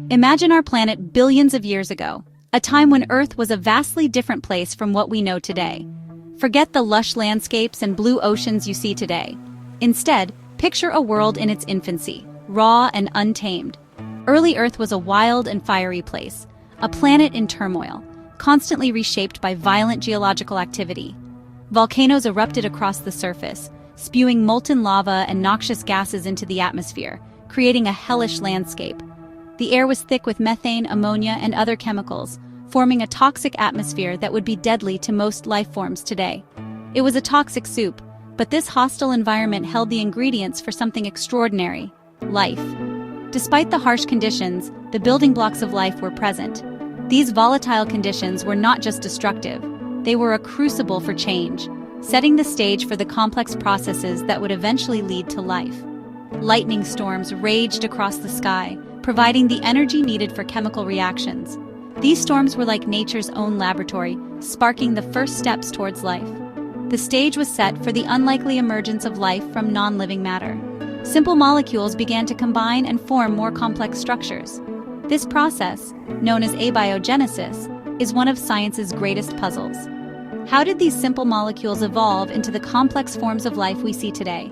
Imagine our planet billions of years ago, a time when Earth was a vastly different place from what we know today. Forget the lush landscapes and blue oceans you see today. Instead, picture a world in its infancy, raw and untamed. Early Earth was a wild and fiery place, a planet in turmoil, constantly reshaped by violent geological activity. Volcanoes erupted across the surface, spewing molten lava and noxious gases into the atmosphere, creating a hellish landscape. The air was thick with methane, ammonia, and other chemicals, forming a toxic atmosphere that would be deadly to most life forms today. It was a toxic soup, but this hostile environment held the ingredients for something extraordinary: life. Despite the harsh conditions, the building blocks of life were present. These volatile conditions were not just destructive, they were a crucible for change, setting the stage for the complex processes that would eventually lead to life. Lightning storms raged across the sky, providing the energy needed for chemical reactions. These storms were like nature's own laboratory, sparking the first steps towards life. The stage was set for the unlikely emergence of life from non-living matter. Simple molecules began to combine and form more complex structures. This process, known as abiogenesis, is one of science's greatest puzzles. How did these simple molecules evolve into the complex forms of life we see today?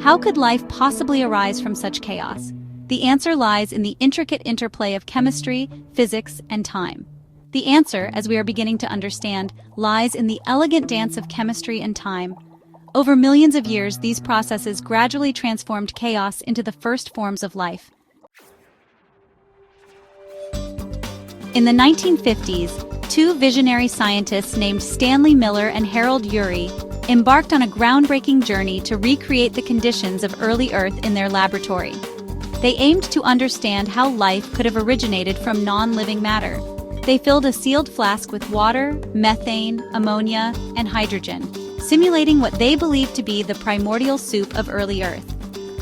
How could life possibly arise from such chaos? The answer lies in the intricate interplay of chemistry, physics, and time. The answer, as we are beginning to understand, lies in the elegant dance of chemistry and time. Over millions of years, these processes gradually transformed chaos into the first forms of life. In the 1950s, two visionary scientists named Stanley Miller and Harold Urey embarked on a groundbreaking journey to recreate the conditions of early Earth in their laboratory. They aimed to understand how life could have originated from non-living matter. They filled a sealed flask with water, methane, ammonia, and hydrogen, simulating what they believed to be the primordial soup of early Earth.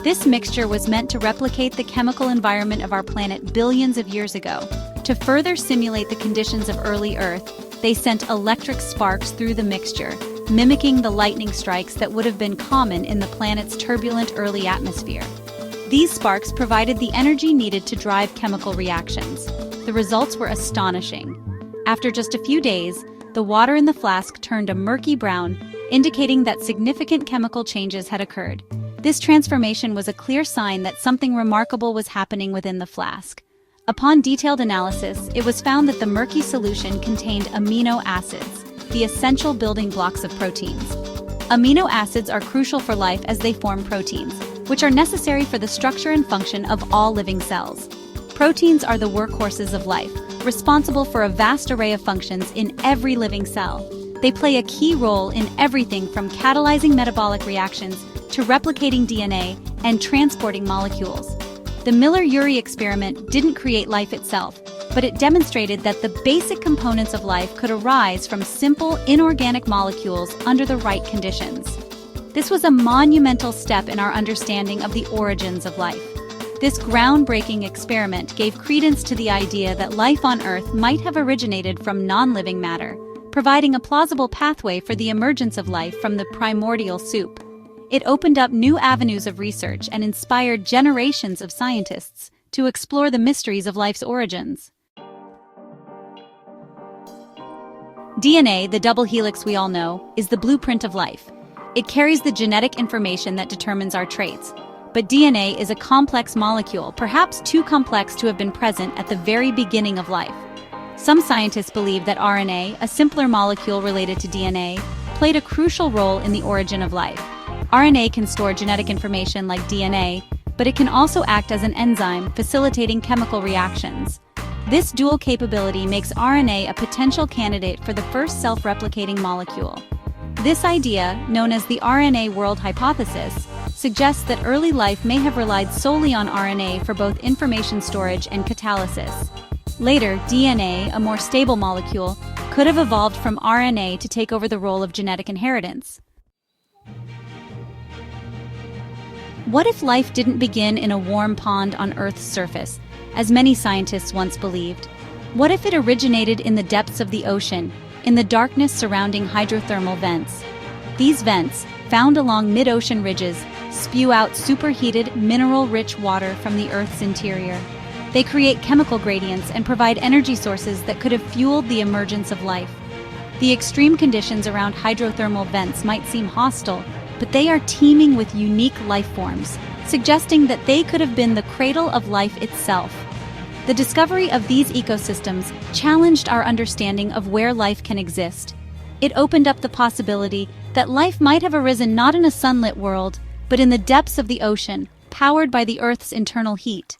This mixture was meant to replicate the chemical environment of our planet billions of years ago. To further simulate the conditions of early Earth, they sent electric sparks through the mixture, mimicking the lightning strikes that would have been common in the planet's turbulent early atmosphere. These sparks provided the energy needed to drive chemical reactions. The results were astonishing. After just a few days, the water in the flask turned a murky brown, indicating that significant chemical changes had occurred. This transformation was a clear sign that something remarkable was happening within the flask. Upon detailed analysis, it was found that the murky solution contained amino acids, the essential building blocks of proteins. Amino acids are crucial for life as they form proteins, which are necessary for the structure and function of all living cells. Proteins are the workhorses of life, responsible for a vast array of functions in every living cell. They play a key role in everything from catalyzing metabolic reactions to replicating DNA and transporting molecules. The Miller-Urey experiment didn't create life itself, but it demonstrated that the basic components of life could arise from simple, inorganic molecules under the right conditions. This was a monumental step in our understanding of the origins of life. This groundbreaking experiment gave credence to the idea that life on Earth might have originated from non-living matter, providing a plausible pathway for the emergence of life from the primordial soup. It opened up new avenues of research and inspired generations of scientists to explore the mysteries of life's origins. DNA, the double helix we all know, is the blueprint of life. It carries the genetic information that determines our traits. But DNA is a complex molecule, perhaps too complex to have been present at the very beginning of life. Some scientists believe that RNA, a simpler molecule related to DNA, played a crucial role in the origin of life. RNA can store genetic information like DNA, but it can also act as an enzyme, facilitating chemical reactions. This dual capability makes RNA a potential candidate for the first self-replicating molecule. This idea, known as the RNA world hypothesis, suggests that early life may have relied solely on RNA for both information storage and catalysis. Later, DNA, a more stable molecule, could have evolved from RNA to take over the role of genetic inheritance. What if life didn't begin in a warm pond on Earth's surface, as many scientists once believed? What if it originated in the depths of the ocean, in the darkness surrounding hydrothermal vents? These vents, found along mid-ocean ridges, spew out superheated, mineral-rich water from the Earth's interior. They create chemical gradients and provide energy sources that could have fueled the emergence of life. The extreme conditions around hydrothermal vents might seem hostile, but they are teeming with unique life forms, suggesting that they could have been the cradle of life itself. The discovery of these ecosystems challenged our understanding of where life can exist. It opened up the possibility that life might have arisen not in a sunlit world, but in the depths of the ocean, powered by the Earth's internal heat.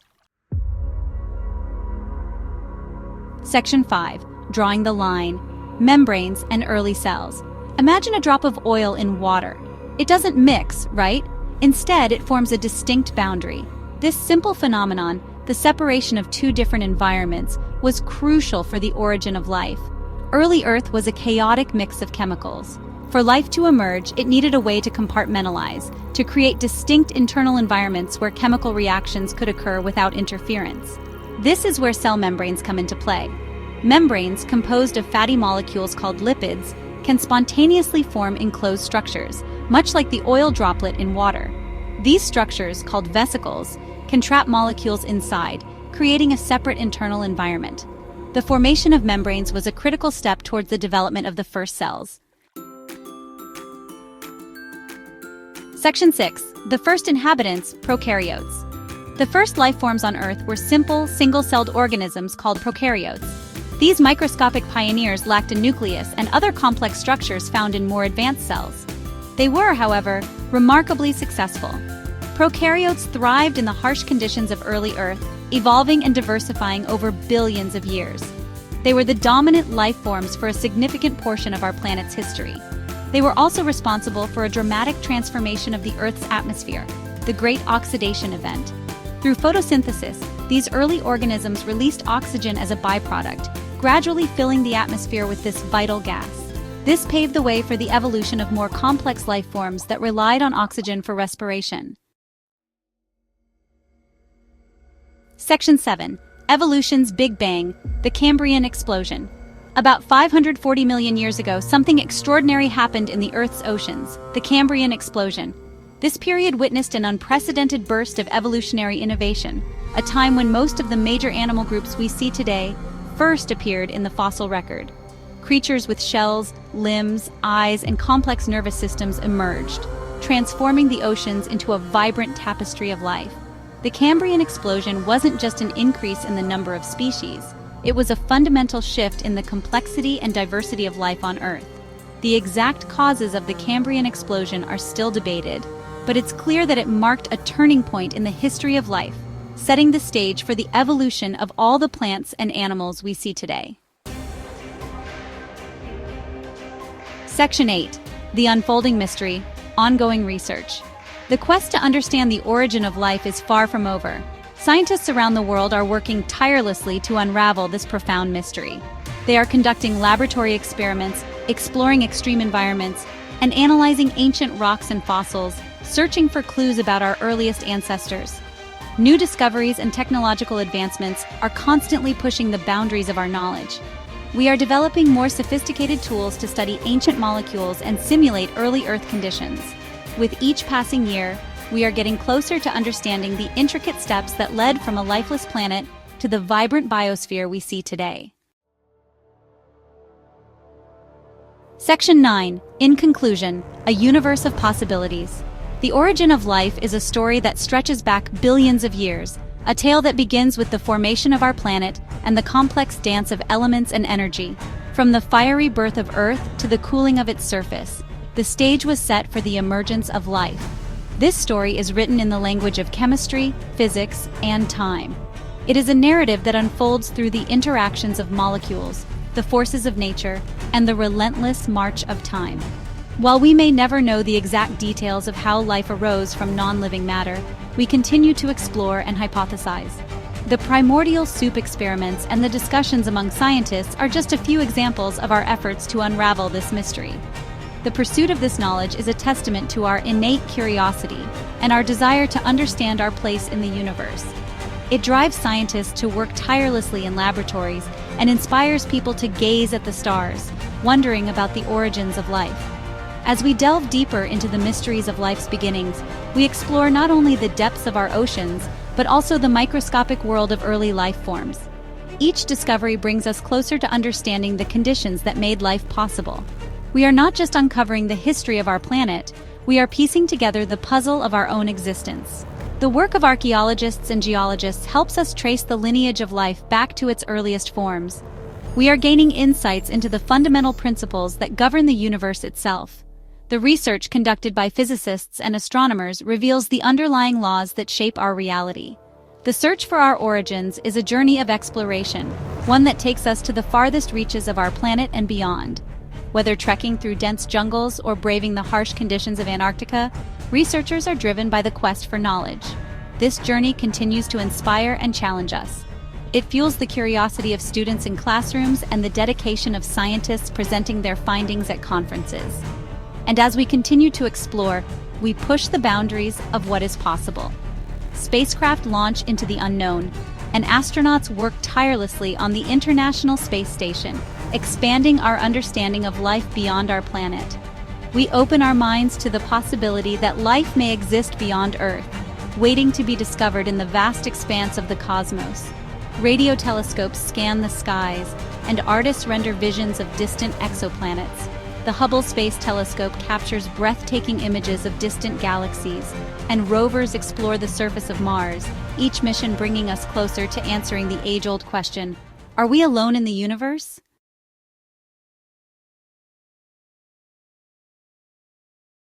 Section 5. Drawing the line. Membranes and early cells. Imagine a drop of oil in water. It doesn't mix, right? Instead, it forms a distinct boundary. This simple phenomenon, the separation of two different environments, was crucial for the origin of life. Early Earth was a chaotic mix of chemicals. For life to emerge, it needed a way to compartmentalize, to create distinct internal environments where chemical reactions could occur without interference. This is where cell membranes come into play. Membranes, composed of fatty molecules called lipids, can spontaneously form enclosed structures, much like the oil droplet in water. These structures, called vesicles, can trap molecules inside, creating a separate internal environment. The formation of membranes was a critical step towards the development of the first cells. Section 6. The first inhabitants, prokaryotes. The first life forms on Earth were simple, single-celled organisms called prokaryotes. These microscopic pioneers lacked a nucleus and other complex structures found in more advanced cells. They were, however, remarkably successful. Prokaryotes thrived in the harsh conditions of early Earth, evolving and diversifying over billions of years. They were the dominant life forms for a significant portion of our planet's history. They were also responsible for a dramatic transformation of the Earth's atmosphere, the Great Oxidation Event. Through photosynthesis, these early organisms released oxygen as a byproduct, gradually filling the atmosphere with this vital gas. This paved the way for the evolution of more complex life forms that relied on oxygen for respiration. Section 7. Evolution's Big Bang, the Cambrian Explosion. About 540 million years ago, something extraordinary happened in the Earth's oceans, the Cambrian Explosion. This period witnessed an unprecedented burst of evolutionary innovation, a time when most of the major animal groups we see today first appeared in the fossil record. Creatures with shells, limbs, eyes, and complex nervous systems emerged, transforming the oceans into a vibrant tapestry of life. The Cambrian explosion wasn't just an increase in the number of species, it was a fundamental shift in the complexity and diversity of life on Earth. The exact causes of the Cambrian explosion are still debated, but it's clear that it marked a turning point in the history of life, setting the stage for the evolution of all the plants and animals we see today. Section 8. The Unfolding Mystery, Ongoing Research. The quest to understand the origin of life is far from over. Scientists around the world are working tirelessly to unravel this profound mystery. They are conducting laboratory experiments, exploring extreme environments, and analyzing ancient rocks and fossils, searching for clues about our earliest ancestors. New discoveries and technological advancements are constantly pushing the boundaries of our knowledge. We are developing more sophisticated tools to study ancient molecules and simulate early Earth conditions. With each passing year, we are getting closer to understanding the intricate steps that led from a lifeless planet to the vibrant biosphere we see today. Section 9. In conclusion, a universe of possibilities. The origin of life is a story that stretches back billions of years, a tale that begins with the formation of our planet and the complex dance of elements and energy. From the fiery birth of Earth to the cooling of its surface, the stage was set for the emergence of life. This story is written in the language of chemistry, physics, and time. It is a narrative that unfolds through the interactions of molecules, the forces of nature, and the relentless march of time. While we may never know the exact details of how life arose from non-living matter, we continue to explore and hypothesize. The primordial soup experiments and the discussions among scientists are just a few examples of our efforts to unravel this mystery. The pursuit of this knowledge is a testament to our innate curiosity and our desire to understand our place in the universe. It drives scientists to work tirelessly in laboratories and inspires people to gaze at the stars, wondering about the origins of life. As we delve deeper into the mysteries of life's beginnings, we explore not only the depths of our oceans, but also the microscopic world of early life forms. Each discovery brings us closer to understanding the conditions that made life possible. We are not just uncovering the history of our planet, we are piecing together the puzzle of our own existence. The work of archaeologists and geologists helps us trace the lineage of life back to its earliest forms. We are gaining insights into the fundamental principles that govern the universe itself. The research conducted by physicists and astronomers reveals the underlying laws that shape our reality. The search for our origins is a journey of exploration, one that takes us to the farthest reaches of our planet and beyond. Whether trekking through dense jungles or braving the harsh conditions of Antarctica, researchers are driven by the quest for knowledge. This journey continues to inspire and challenge us. It fuels the curiosity of students in classrooms and the dedication of scientists presenting their findings at conferences. And as we continue to explore, we push the boundaries of what is possible. Spacecraft launch into the unknown, and astronauts work tirelessly on the International Space Station, expanding our understanding of life beyond our planet. We open our minds to the possibility that life may exist beyond Earth, waiting to be discovered in the vast expanse of the cosmos. Radio telescopes scan the skies, and artists render visions of distant exoplanets. The Hubble Space Telescope captures breathtaking images of distant galaxies, and rovers explore the surface of Mars, each mission bringing us closer to answering the age-old question, are we alone in the universe?